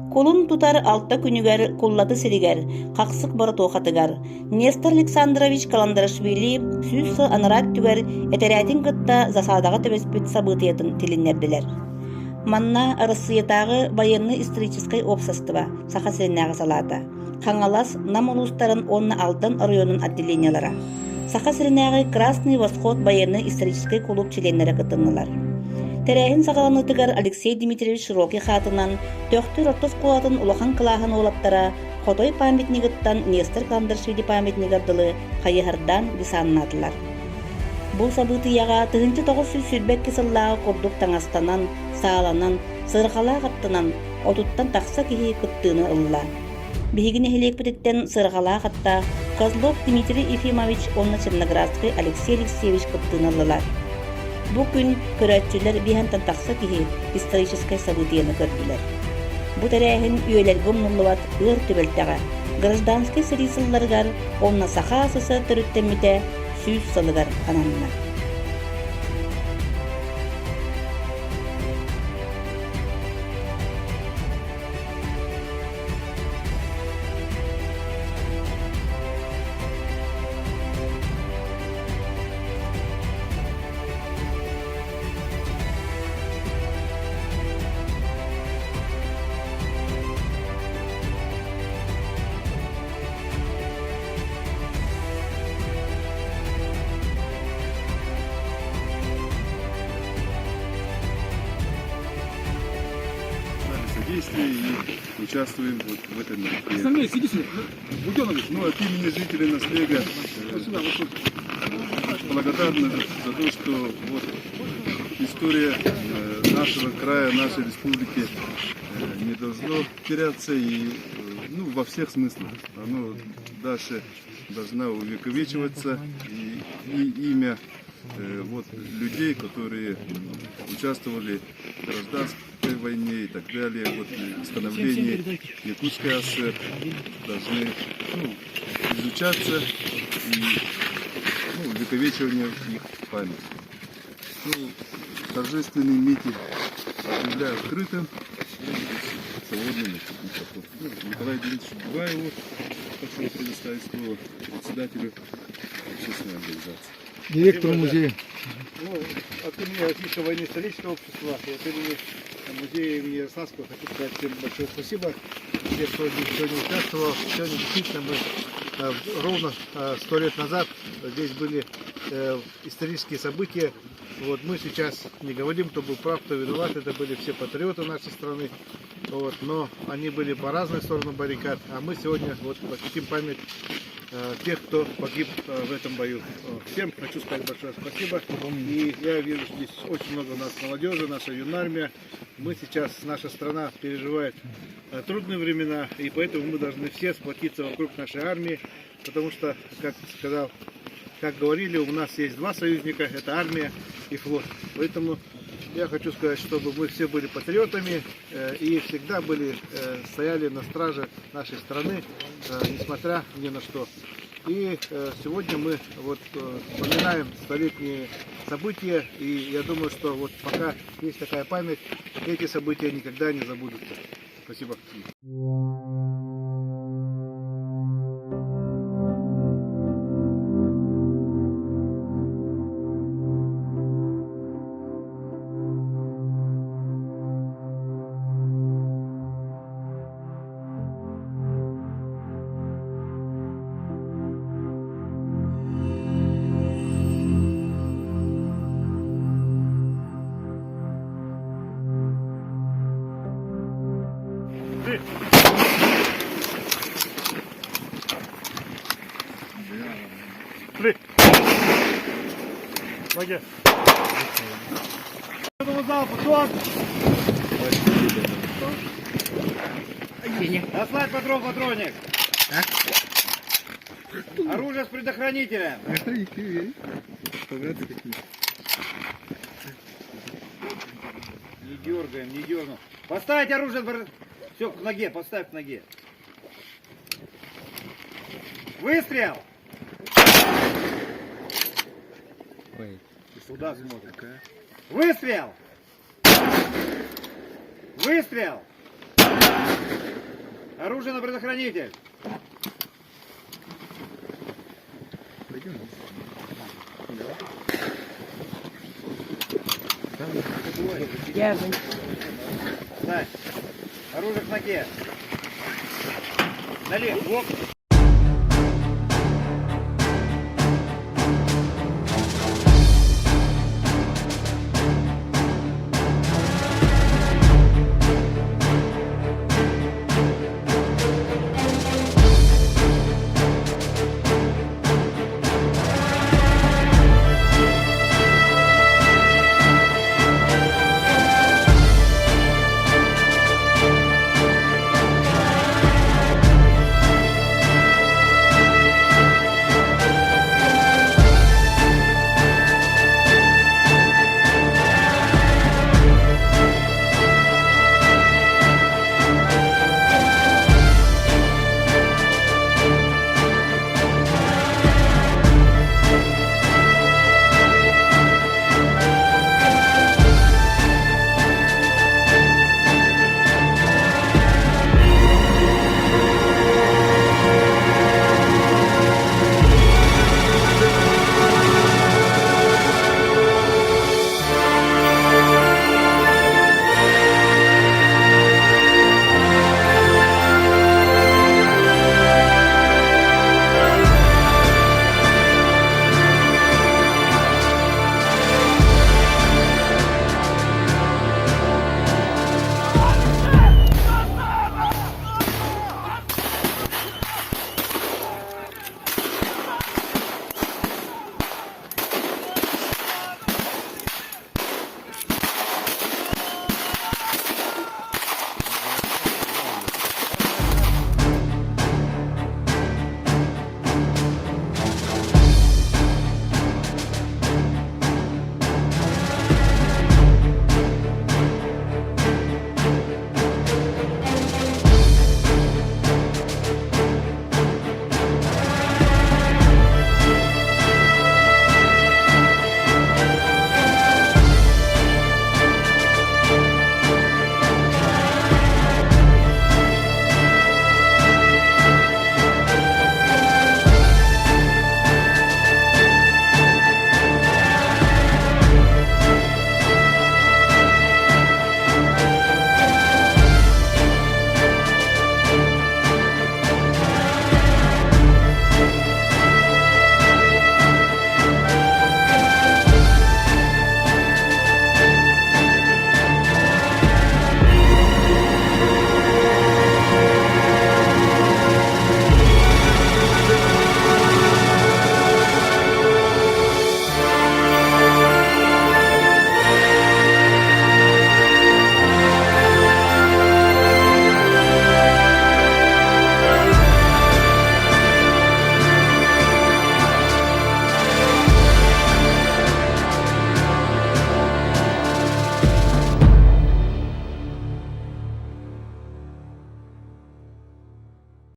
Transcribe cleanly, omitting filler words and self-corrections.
Kulun tutar altta күнүгер, куллаты сиригер, қақсық бары тоқатыгар. Нестор Александрович Каландарашвили сүйсі анарат түгер, этерәтин кытта засадаға төбеспет событиятын тилиннердилер. Манна Россиятағы военно-исторической общество саха сиреннәғы салата. Хаңалас нам улустарын онна алтын районын отделениялара. Саха сиреннәғы Красный Восход военно-исторической клуб членлері кытыннылар. Терәһин сағаланытыгар Алексей Дмитриевич Широкий хатынан төқтүр ортос кулатын улахан кылахан олаптара Хотой памятнигыттан Нестор Каландарашвили памятнигардылы хайыһардан десаннатылар. Бұл событыяға тыгынчы 900 сүрбәк кысыллағы курдук таңастанан, сааланан, сырғалақ аттынан, отуттан тақса кихи кыттыны ылла. Бігігіне хелекпететтен сырғалақ атта Козлов Дмитрий Ефимович, онна Черноградский Алексей Алексеевич кыттыны ыллалар. Бу күн көрәтчүләр биһәнтән тақса киһи историческое событияны көрдүләр. Бу тәрәһин үеләр гомнуллат ыр төбәлтәгә. Гражданский сырысылларгар онна сахасысы төрүттәмите сүз салыгар ананна. И участвуем вот в этом мероприятии. Ну, от имени жителей Наслега благодарны за то, что вот история нашего края, нашей республики не должно теряться и во всех смыслах. Оно дальше должна увековечиваться и имя вот людей, которые участвовали в гражданской войне и так далее, вот становление Якутской АСР должны изучаться и увековечивание их памяти. Торжественный митинг объявляю открытым и свободным. Николаю Дмитриевичу Бугаеву хочу предоставить слово председателю общественной организации. Директору музея. От имени Российского военно-исторического общества и от имени музея имени Ярославского хочу сказать всем большое спасибо. Всем, кто сегодня участвовал. Сегодня действительно мы ровно 100 лет назад здесь были исторические события. Вот мы сейчас не говорим, кто был прав, кто виноват. Это были все патриоты нашей страны. Вот, но они были по разные стороны баррикад. А мы сегодня вот почтим память тех, кто погиб в этом бою. Всем хочу сказать большое спасибо. И я вижу, что здесь очень много у нас молодежи, наша юная армия. Мы сейчас, наша страна переживает трудные времена, и поэтому мы должны все сплотиться вокруг нашей армии, потому что, как говорили, у нас есть два союзника, это армия и флот. Поэтому я хочу сказать, чтобы мы все были патриотами и всегда стояли на страже нашей страны, несмотря ни на что. И сегодня мы вспоминаем столетние события, и я думаю, что вот пока есть такая память, эти события никогда не забудутся. Спасибо. Ноги. Дослать патроник. Оружие с предохранителем. Не дергаем, не дергаем. Поставить оружие. Все, к ноге, поставь к ноге. Выстрел! Куда смотрим? Выстрел! Выстрел! Оружие на предохранитель. Ставь. Оружие к ноге. Налево.